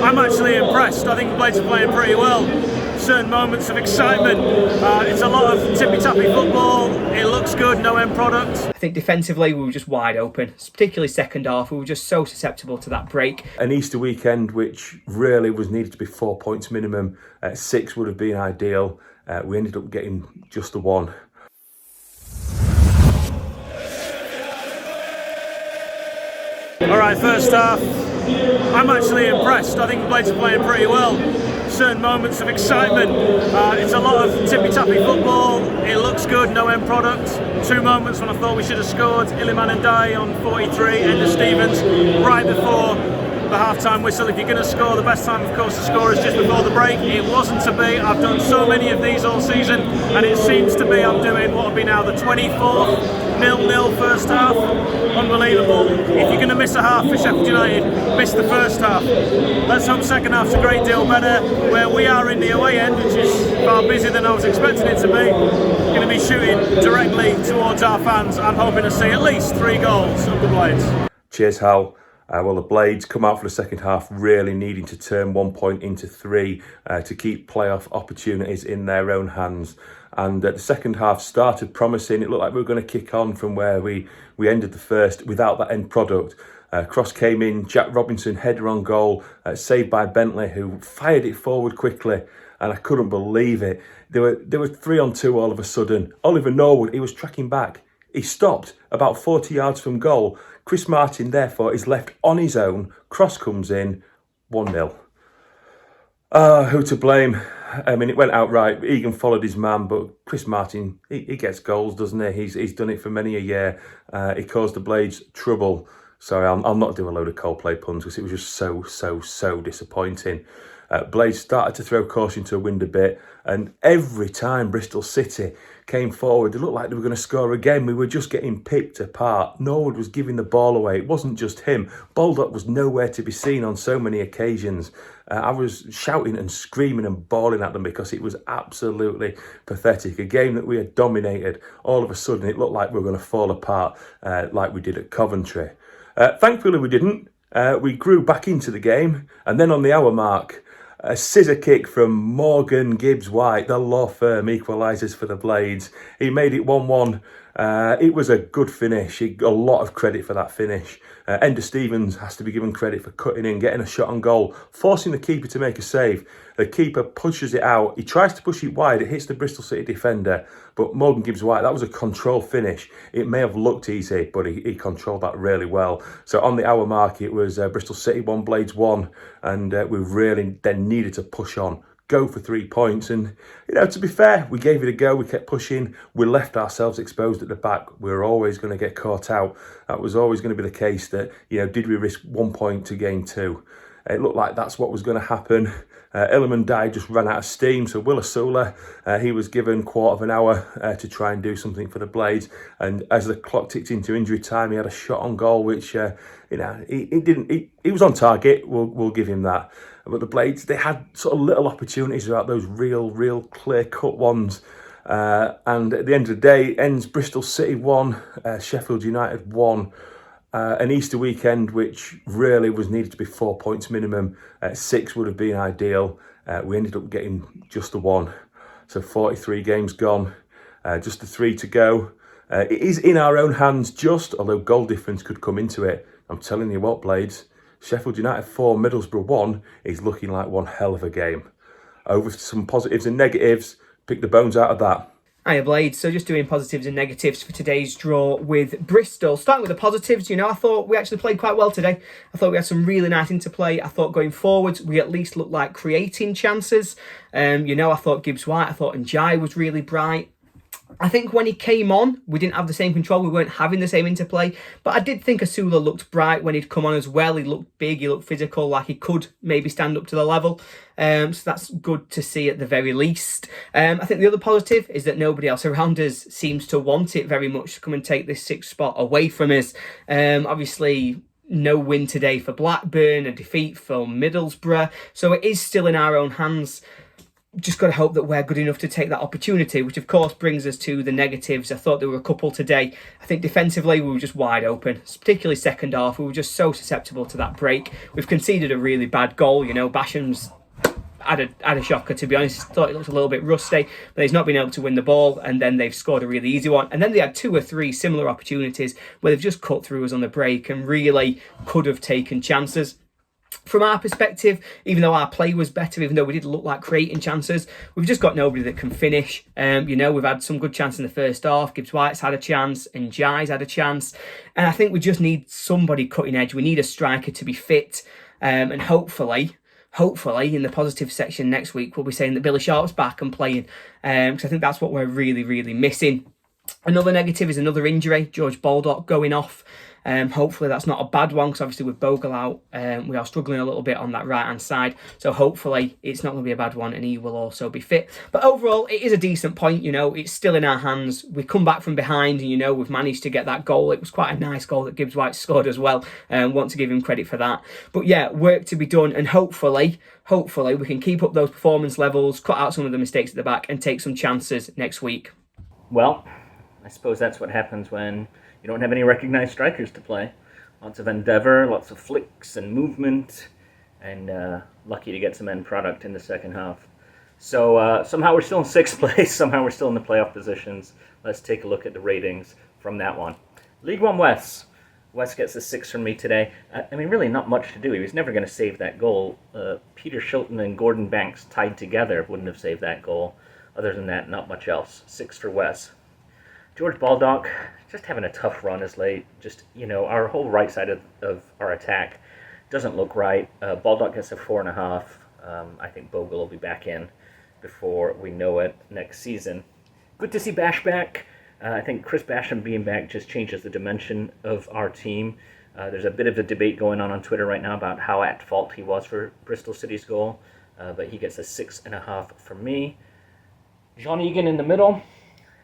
I'm actually impressed. I think the Blades are playing pretty well. Certain moments of excitement. It's a lot of tippy-tappy football. It looks good, no end product. I think defensively we were just wide open, particularly second half. We were just so susceptible to that break. An Easter weekend which really was needed to be 4 points minimum. 6 would have been ideal. We ended up getting just the 1. Alright, first half. I'm actually impressed. I think the Blades are playing pretty well. Certain moments of excitement. It's a lot of tippy-tappy football. It looks good, no end product. 2 moments when I thought we should have scored. 𝐍𝐸𝐲𝐸 on 43, Ender Stevens right before the half-time whistle. If you're going to score, the best time of course to score is just before the break. It wasn't to be. I've done so many of these all season and it seems to be I'm doing what will be now the 24th 0-0 first half. Unbelievable. If you're going to miss a half for Sheffield United, miss the first half. Let's hope second half's a great deal better. Where we are in the away end, which is far busier than I was expecting it to be, going to be shooting directly towards our fans. I'm hoping to see at least 3 goals of the Blades. Cheers, Hal. Well, the Blades come out for the second half really needing to turn 1 point into 3 to keep playoff opportunities in their own hands. And the second half started promising. It looked like we were going to kick on from where we ended the first without that end product. Cross came in, Jack Robinson header on goal, saved by Bentley, who fired it forward quickly, and I couldn't believe it. There were 3 on 2 all of a sudden. Oliver Norwood, he was tracking back. He stopped about 40 yards from goal. Chris Martin, therefore, is left on his own. Cross comes in, 1-0. Who to blame? I mean, it went out right. Egan followed his man, but Chris Martin, he gets goals, doesn't he? He's done it for many a year. He caused the Blades trouble. Sorry, I'll not do a load of Coldplay puns because it was just so disappointing. Blades started to throw caution to the wind a bit, and every time Bristol City came forward, it looked like they were going to score again. We were just getting picked apart. Norwood was giving the ball away. It wasn't just him. Baldock was nowhere to be seen on so many occasions. I was shouting and screaming and bawling at them because it was absolutely pathetic. A game that we had dominated. All of a sudden, it looked like we were going to fall apart like we did at Coventry. Thankfully, we didn't. We grew back into the game, and then on the hour mark, a scissor kick from Morgan Gibbs-White, the law firm equalises for the Blades. He made it 1-1. It was a good finish. He got a lot of credit for that finish. Ender Stevens has to be given credit for cutting in, getting a shot on goal, forcing the keeper to make a save. The keeper pushes it out. He tries to push it wide. It hits the Bristol City defender. But Morgan Gibbs-White, that was a control finish. It may have looked easy, but he controlled that really well. So on the hour mark, it was Bristol City 1, Blades 1. And we really then needed to push on, go for 3 points. And, you know, to be fair, we gave it a go. We kept pushing. We left ourselves exposed at the back. We were always going to get caught out. That was always going to be the case that, you know, did we risk 1 point to gain 2? It looked like that's what was going to happen. 𝐍𝐸𝐲𝐸 just ran out of steam, so Will Asula, he was given quarter of an hour to try and do something for the Blades. And as the clock ticked into injury time, he had a shot on goal, which you know, he was on target. We'll give him that. But the Blades, they had sort of little opportunities about those real clear-cut ones. And at the end of the day, it ends Bristol City 1, Sheffield United 1. An Easter weekend which really was needed to be 4 points minimum. 6 would have been ideal. We ended up getting just the 1. So 43 games gone, just the 3 to go. It is in our own hands just, although goal difference could come into it. I'm telling you what, Blades, Sheffield United 4, Middlesbrough 1 is looking like one hell of a game. Over to some positives and negatives. Pick the bones out of that. Hiya Blades, so just doing positives and negatives for today's draw with Bristol. Starting with the positives, you know, I thought we actually played quite well today. I thought we had some really nice interplay. I thought going forwards, we at least looked like creating chances. You know, I thought Gibbs-White, I thought 𝐍𝐸𝐲𝐸 was really bright. I think when he came on, we didn't have the same control. We weren't having the same interplay. But I did think Asula looked bright when he'd come on as well. He looked big, he looked physical, like he could maybe stand up to the level. So that's good to see at the very least. I think the other positive is that nobody else around us seems to want it very much to come and take this 6th spot away from us. Obviously, no win today for Blackburn, a defeat for Middlesbrough. So it is still in our own hands. just got to hope that we're good enough to take that opportunity, which of course brings us to the negatives. I thought there were a couple today. I think defensively we were just wide open, particularly second half. We were just so susceptible to that break. We've conceded a really bad goal. You know, Basham's had a shocker, to be honest. Thought it looked a little bit rusty, but he's not been able to win the ball, and then they've scored a really easy one. And then they had 2 or 3 similar opportunities where they've just cut through us on the break and really could have taken chances. From our perspective, even though our play was better, even though we did look like creating chances, we've just got nobody that can finish. You know, we've had some good chances in the first half. 𝐍𝐸𝐲𝐻's had a chance and 𝐍𝐸𝐻's had a chance. And I think we just need somebody cutting edge. We need a striker to be fit. And hopefully, in the positive section next week, we'll be saying that Billy Sharp's back and playing. Because I think that's what we're really, really missing. Another negative is another injury, George Baldock going off. Hopefully that's not a bad one, because obviously with Bogle out, we are struggling a little bit on that right-hand side. So hopefully it's not going to be a bad one and he will also be fit. But overall, it is a decent point. You know, it's still in our hands. We come back from behind and, you know, we've managed to get that goal. It was quite a nice goal that 𝐍𝐸𝐲𝐻 scored as well. Want to give him credit for that. But yeah, work to be done, and hopefully we can keep up those performance levels, cut out some of the mistakes at the back and take some chances next week. Well, I suppose that's what happens when you don't have any recognized strikers to play. Lots of endeavor, lots of flicks and movement, and lucky to get some end product in the second half. So somehow we're still in 6th place, somehow we're still in the playoff positions. Let's take a look at the ratings from that one. League One West. West gets a 6 from me today. I mean, really not much to do. He was never going to save that goal. Peter Shilton and Gordon Banks tied together wouldn't have saved that goal. Other than that, not much else. 6 for West. George Baldock, just having a tough run as late. Just, you know, our whole right side of our attack doesn't look right. Baldock gets a 4.5. I think Bogle will be back in before we know it next season. Good to see Bash back. I think Chris Basham being back just changes the dimension of our team. There's a bit of a debate going on Twitter right now about how at fault he was for Bristol City's goal, but he gets a 6.5 from me. John Egan in the middle.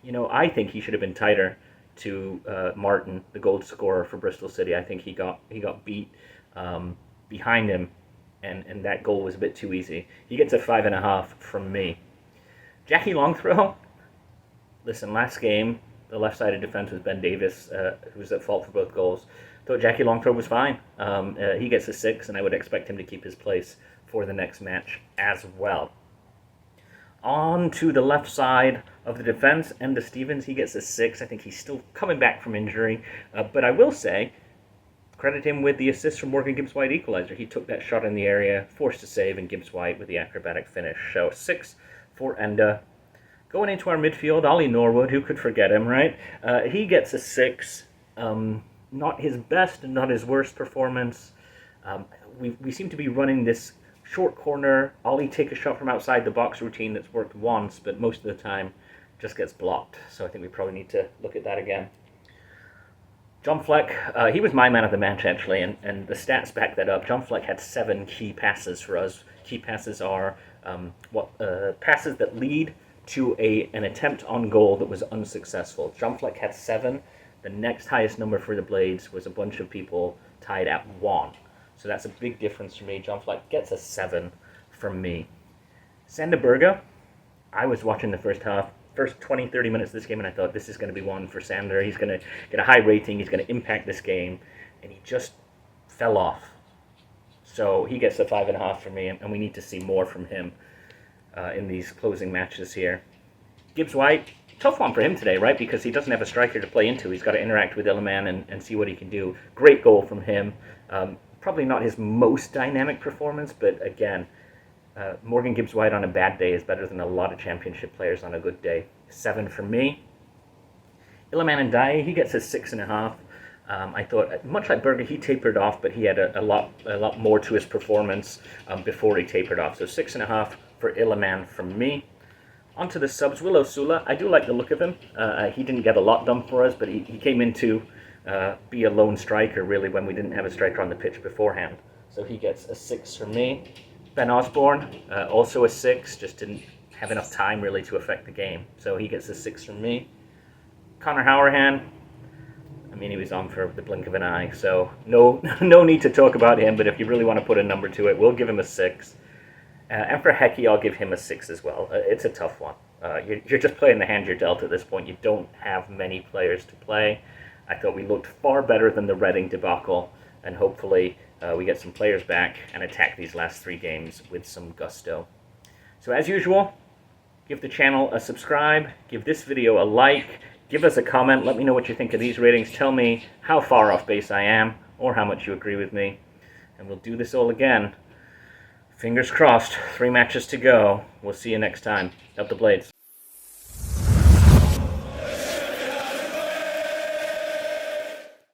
You know, I think he should have been tighter to Martin, the goal scorer for Bristol City. I think he got beat behind him, and that goal was a bit too easy. He gets a 5.5 from me. Jackie Longthrow. Listen, last game, the left-sided defense was Ben Davis, who was at fault for both goals. Thought Jackie Longthrow was fine. He gets a 6, and I would expect him to keep his place for the next match as well. On to the left side of the defense, Enda Stevens, he gets a 6. I think he's still coming back from injury. But I will say, credit him with the assist from Morgan 𝐍𝐸𝐲𝐻 equalizer. He took that shot in the area, forced a save, and 𝐍𝐸𝐲𝐻 with the acrobatic finish. So 6 for Enda. Going into our midfield, Ollie Norwood, who could forget him, right? He gets a 6. Not his best and not his worst performance. We seem to be running this short corner, Ollie take a shot from outside the box routine that's worked once, but most of the time just gets blocked. So I think we probably need to look at that again. John Fleck, he was my man of the match, actually, and the stats back that up. John Fleck had 7 key passes for us. Key passes are passes that lead to an attempt on goal that was unsuccessful. John Fleck had 7. The next highest number for the Blades was a bunch of people tied at 1. So that's a big difference for me. John Fleck gets a 7 from me. Sander Berge, I was watching the first 20, 30 minutes of this game, and I thought this is going to be one for Sander. He's going to get a high rating. He's going to impact this game. And he just fell off. So he gets a 5.5 from me, and we need to see more from him in these closing matches here. 𝐍𝐸𝐲𝐻, tough one for him today, right? Because he doesn't have a striker to play into. He's got to interact with Iliman and see what he can do. Great goal from him. Probably not his most dynamic performance, but again, Morgan 𝐍𝐸𝐲𝐻 on a bad day is better than a lot of championship players on a good day. 7 from me. Iliman Ndiaye, he gets a 6.5. I thought, much like Berge, he tapered off, but he had a lot more to his performance before he tapered off. So 6.5 for Iliman from me. Onto the subs, Willow Sula. I do like the look of him. He didn't get a lot done for us, but he came in to be a lone striker, really, when we didn't have a striker on the pitch beforehand. So he gets a 6 from me. Ben Osborne, also a 6, just didn't have enough time, really, to affect the game. So he gets a 6 from me. Connor Howerhan, I mean, he was on for the blink of an eye, so no need to talk about him, but if you really want to put a number to it, we'll give him a 6. And for Hecky, I'll give him a 6 as well. It's a tough one. You're just playing the hand you're dealt at this point. You don't have many players to play. I thought we looked far better than the Reading debacle, and hopefully we get some players back and attack these last 3 games with some gusto. So as usual, give the channel a subscribe, give this video a like, give us a comment, let me know what you think of these ratings, tell me how far off base I am, or how much you agree with me, and we'll do this all again. Fingers crossed, 3 matches to go. We'll see you next time. Up the Blades.